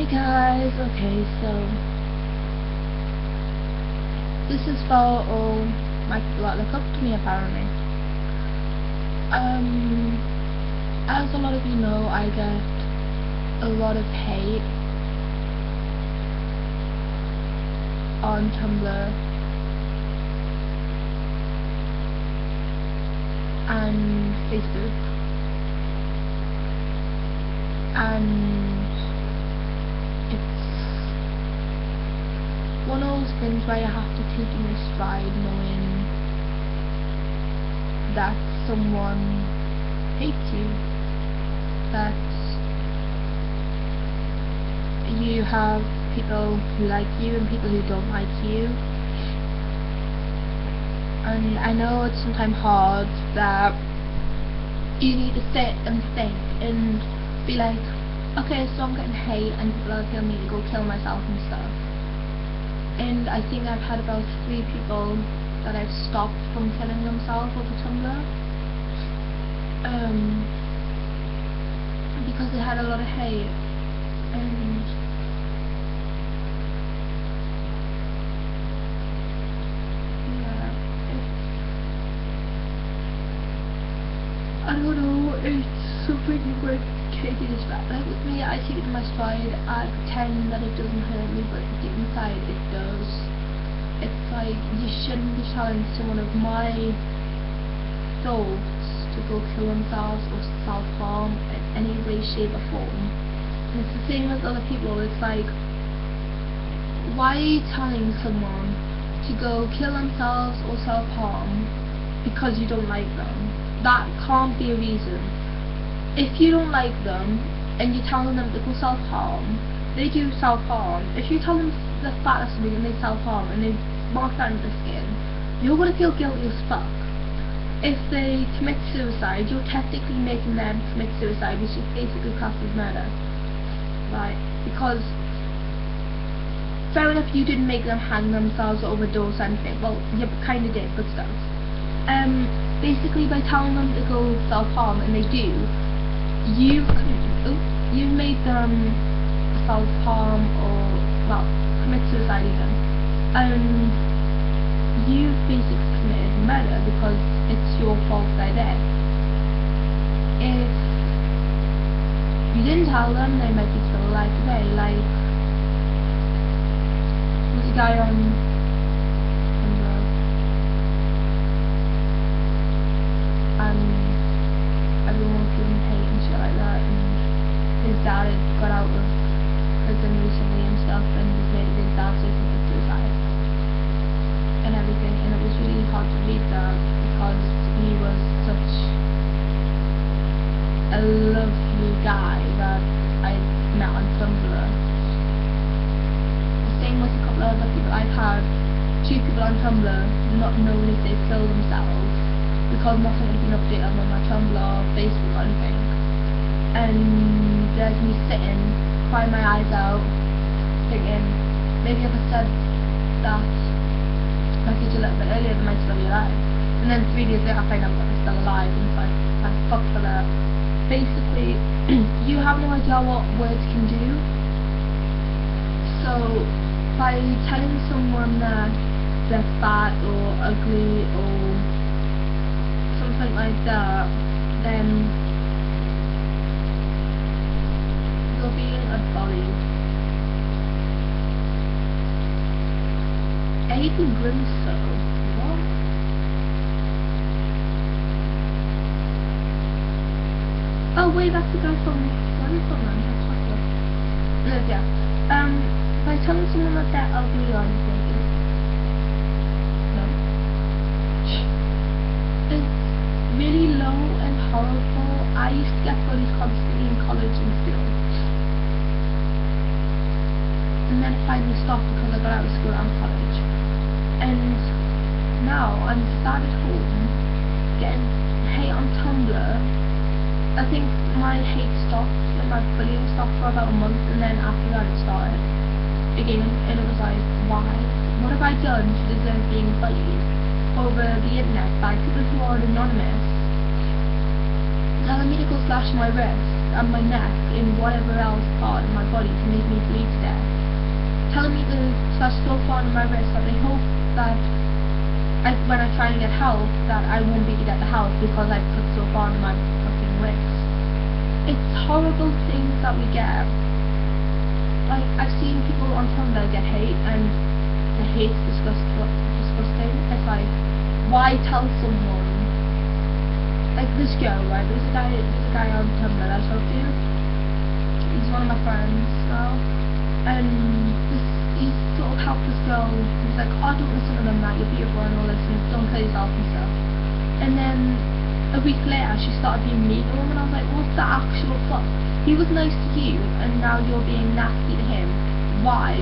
Hey guys, okay, so this is for all my people that look up to me apparently. As a lot of you know, I get a lot of hate on Tumblr and Facebook, and it's one of those things where you have to take in your stride, knowing that someone hates you, that you have people who like you and people who don't like you. And I know it's sometimes hard that you need to sit and think and be like, okay, so I'm getting hate and people are telling me to go kill myself and stuff. And I think I've had about 3 people that I've stopped from killing themselves over Tumblr, because they had a lot of hate. And yeah, I don't know, it's something where Katie is back. Like with me, I take it in my stride, I pretend that it doesn't hurt me, but deep inside it does. It's like, you shouldn't be telling someone of my thoughts to go kill themselves or self-harm in any way, shape or form. And it's the same with other people. It's like, why are you telling someone to go kill themselves or self-harm because you don't like them? That can't be a reason. If you don't like them and you're telling them to go self-harm, they do self-harm. If you tell them they're fat or something and they self-harm and they mark that into their skin, you're going to feel guilty as fuck. If they commit suicide, you're technically making them commit suicide, which is basically classed as murder. Right? Because fair enough, you didn't make them hang themselves or overdose or anything. Well, you kind of did, but still. Basically, by telling them to go self-harm and they do, you've made them self-harm or, well, commit suicide even. And you've basically committed murder because it's your fault they're dead. If you didn't tell them, they might be still alive today. Like, there's a guy on tumblr, and everyone was giving hate and shit like that, and his dad had got out of prison recently and stuff, and just made his dad so he committed suicide and everything, and it was really hard to read that because he was such a lovely guy that I met on Tumblr. The same with a couple of other people. I've had 2 people on Tumblr not knowing if they've killed themselves because nothing has been updated on my Tumblr or Facebook or anything. And there's me sitting, crying my eyes out, thinking, maybe if I said that message a little bit earlier, they might still be alive. And then 3 days later I find out that they're still alive, and it's like, thank fuck for that. Basically, you have no idea what words can do. So, by telling someone that they're fat or ugly or something like that, then you're being a bully. Aiden Grimso, what? Oh wait, that's the guy from, where are you from then? No, yeah. By telling someone that they're ugly or anything, no. It's really low and horrible. I used to get bullied constantly in college and school. And then finally stopped because I got out of school and college. And now I'm sat at home getting hate on Tumblr. I think my hate stopped and my bullying stopped for about a month, and then after that it started again, and it was like, why? What have I done to deserve being bullied over the internet by people who are anonymous, telling me to go slash my wrist and my neck and whatever else part of my body to make me bleed to death. Telling me to slash so far on my wrist that they hope that when I try and get help that I won't be able to get the help because I put so far on my fucking wrist. It's horrible things that we get. Like, I've seen people on Tumblr get hate, and the hate's disgusting. It's like, why tell someone? Like this girl, right? There's a guy on Tumblr that I talk to. He's one of my friends now, and he sort of helped this girl. He's like, oh, don't listen to them, that you're beautiful and all this, and don't kill yourself and stuff. And then a week later, she started being mean to him, and I was like, what the actual fuck? He was nice to you, and now you're being nasty to him. Why?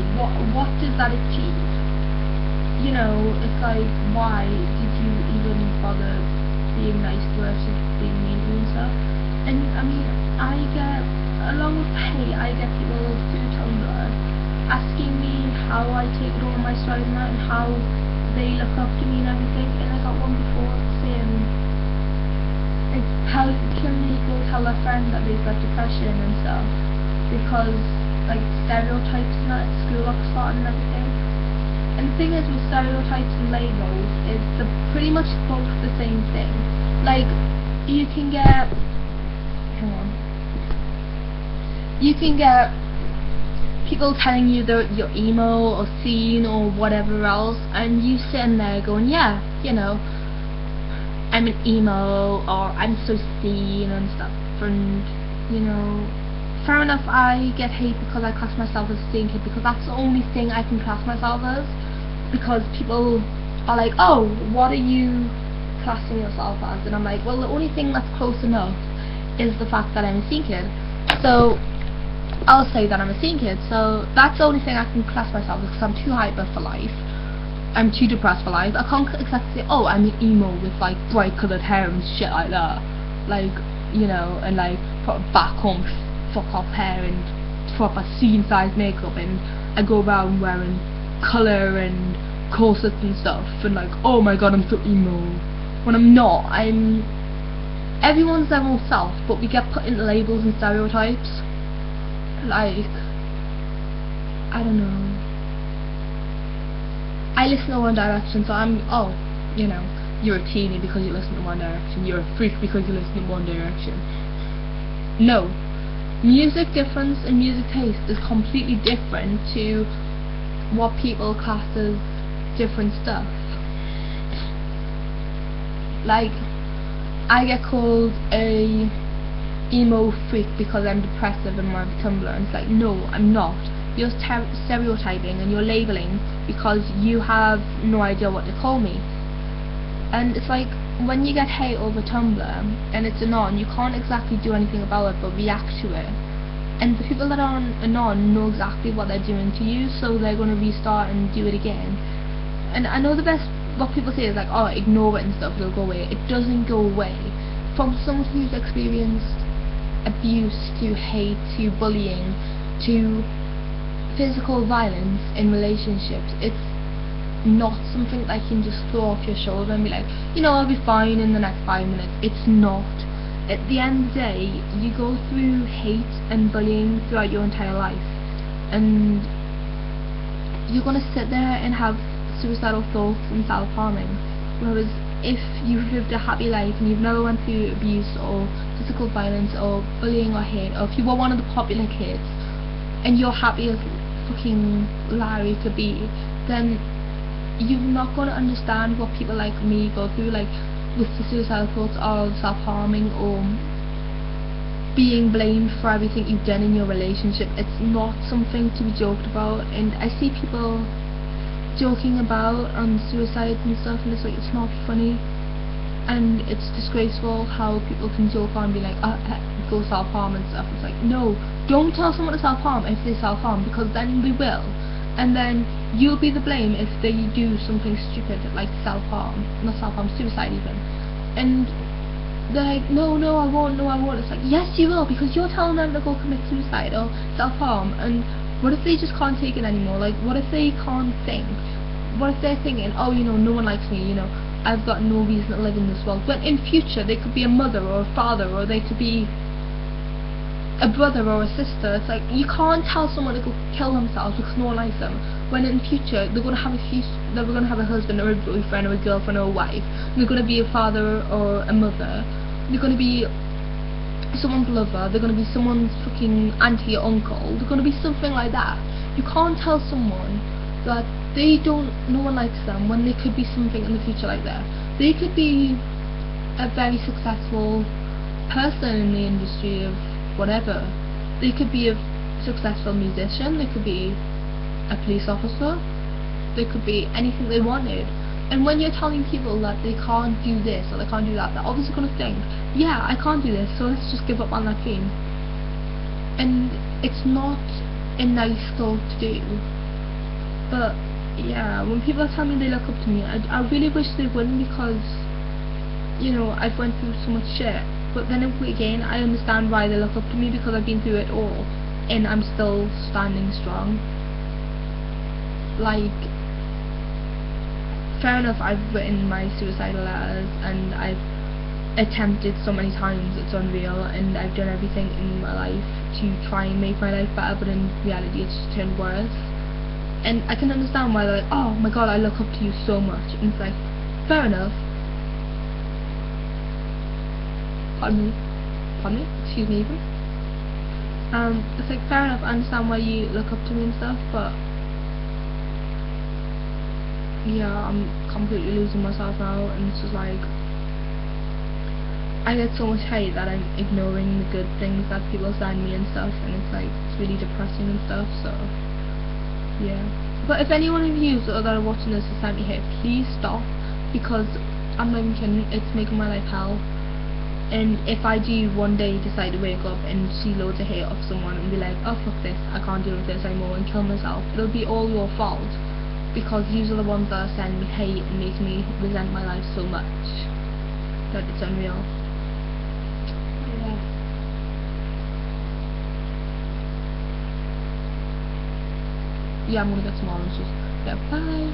What does that achieve? You know, it's like, why did you even bother being nice to her to being mean to her and stuff? And I mean, I get, along with hate, I get people through Tumblr asking me how I take it all in my stride and that, and how they look up to me and everything. And I got one before saying, how can people tell their friends that they've got depression and stuff because like stereotypes and that at school are started and everything. And the thing is with stereotypes and labels is they're pretty much both the same thing. Like, you can get people telling you that you're emo or seen or whatever else, and you sitting there going, yeah, you know, I'm an emo, or I'm so seen and stuff, and, you know, fair enough, I get hate because I class myself as a seen kid, because that's the only thing I can class myself as, because people are like, oh, what are you classing yourself as? And I'm like, well, the only thing that's close enough is the fact that I'm a seen kid, so I'll say that I'm a seen kid, so that's the only thing I can class myself as, because I'm too hyper for life. I'm too depressed for life. I can't exactly say, oh, I'm an emo with like bright coloured hair and shit like that. Like, you know, and like put back home fuck off hair and proper scene size makeup, and I go around wearing colour and corsets and stuff, and like, oh my god, I'm so emo. When I'm not. I'm everyone's their own self, but we get put into labels and stereotypes. Like, I don't know. I listen to One Direction, so I'm, oh, you know, you're a teenie because you listen to One Direction, you're a freak because you listen to One Direction. No. Music difference and music taste is completely different to what people class as different stuff. Like, I get called a emo freak because I'm depressive and my Tumblr, and it's like, no, I'm not. You're stereotyping and you're labeling because you have no idea what to call me. And it's like, when you get hate over Tumblr and it's anon, you can't exactly do anything about it but react to it. And the people that are on anon know exactly what they're doing to you, so they're going to restart and do it again. And I know what people say is like, oh, ignore it and stuff, it'll go away. It doesn't go away. From someone who's experienced abuse, to hate, to bullying, to physical violence in relationships, it's not something that you can just throw off your shoulder and be like, you know, I'll be fine in the next 5 minutes. It's not. At the end of the day, you go through hate and bullying throughout your entire life, and you're gonna sit there and have suicidal thoughts and self-harming. Whereas if you've lived a happy life and you've never went through abuse or physical violence or bullying or hate, or if you were one of the popular kids and you're happy as fucking Larry could be, then you're not going to understand what people like me go through, like with the suicidal thoughts or self-harming or being blamed for everything you've done in your relationship. It's not something to be joked about, and I see people joking about on suicides and stuff, and it's like, it's not funny, and it's disgraceful how people can joke on and be like, go self-harm and stuff. It's like, no, don't tell someone to self-harm if they self-harm, because then they will, and then you'll be the blame if they do something stupid like self-harm, not self-harm, suicide even. And they're like, no, I won't. It's like, yes you will, because you're telling them to go commit suicide or self-harm. And what if they just can't take it anymore? Like, what if they can't think? What if they're thinking, oh, you know, no one likes me, you know, I've got no reason to live in this world. But in future they could be a mother or a father, or they could be a brother or a sister. It's like, you can't tell someone to go kill themselves because no one likes them, when in the future they're going to have a husband or a boyfriend or a girlfriend or a wife. They're going to be a father or a mother. They're going to be someone's lover. They're going to be someone's fucking auntie or uncle. They're going to be something like that. You can't tell someone that no one likes them when they could be something in the future like that. They could be a very successful person in the industry of whatever. They could be a successful musician. They could be a police officer. They could be anything they wanted. And when you're telling people that they can't do this or they can't do that, they're obviously going to think, yeah, I can't do this, so let's just give up on that dream. And it's not a nice thought to do. But yeah, when people are telling me they look up to me, I really wish they wouldn't, because, you know, I've went through so much shit. But then again, I understand why they look up to me, because I've been through it all and I'm still standing strong. Like, fair enough, I've written my suicidal letters and I've attempted so many times, it's unreal, and I've done everything in my life to try and make my life better, but in reality it's just turned worse. And I can understand why they're like, oh my god, I look up to you so much. And it's like, fair enough. Pardon me, excuse me even. It's like, fair enough, I understand why you look up to me and stuff, but yeah, I'm completely losing myself now, and it's just like, I get so much hate that I'm ignoring the good things that people send me and stuff, and it's like, it's really depressing and stuff, so yeah. But if any one of you that are watching this has sent me hate, please stop, because I'm not even kidding, it's making my life hell. And if I do one day decide to wake up and see loads of hate of someone and be like, oh fuck this, I can't deal with this anymore, and kill myself, it'll be all your fault, because these are the ones that are sending me hate and make me resent my life so much that it's unreal. Yeah, I'm gonna get some oranges. Yeah, bye.